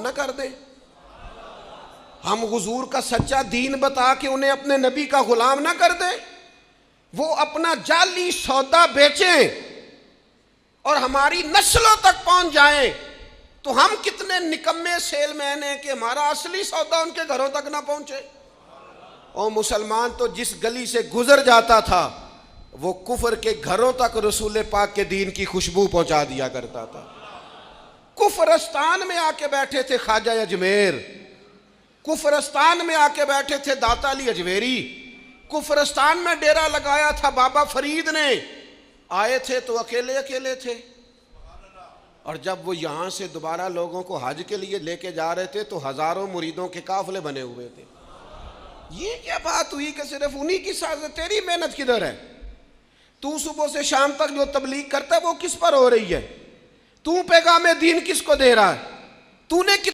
نہ کر دیں. ہم حضور کا سچا دین بتا کے انہیں اپنے نبی کا غلام نہ کر دیں. وہ اپنا جعلی سودا بیچیں اور ہماری نسلوں تک پہنچ جائیں تو ہم کتنے نکمے سیل مین ہیں کہ ہمارا اصلی سودا ان کے گھروں تک نہ پہنچے. اور مسلمان تو جس گلی سے گزر جاتا تھا وہ کفر کے گھروں تک رسول پاک کے دین کی خوشبو پہنچا دیا کرتا تھا. کفرستان میں آ کے بیٹھے تھے خواجہ اجمیر، کفرستان میں آ کے بیٹھے تھے داتا علی اجمیری، کفرستان میں ڈیرا لگایا تھا بابا فرید نے. آئے تھے تو اکیلے اکیلے تھے، اور جب وہ یہاں سے دوبارہ لوگوں کو حج کے لیے لے کے جا رہے تھے تو ہزاروں مریدوں کے قافلے بنے ہوئے تھے. یہ کیا بات ہوئی کہ صرف انہی کی سازش؟ تیری محنت کدھر ہے؟ تو صبح سے شام تک جو تبلیغ کرتا ہے وہ کس پر ہو رہی ہے؟ تو پیغام دین کس کو دے رہا ہے؟ تو نے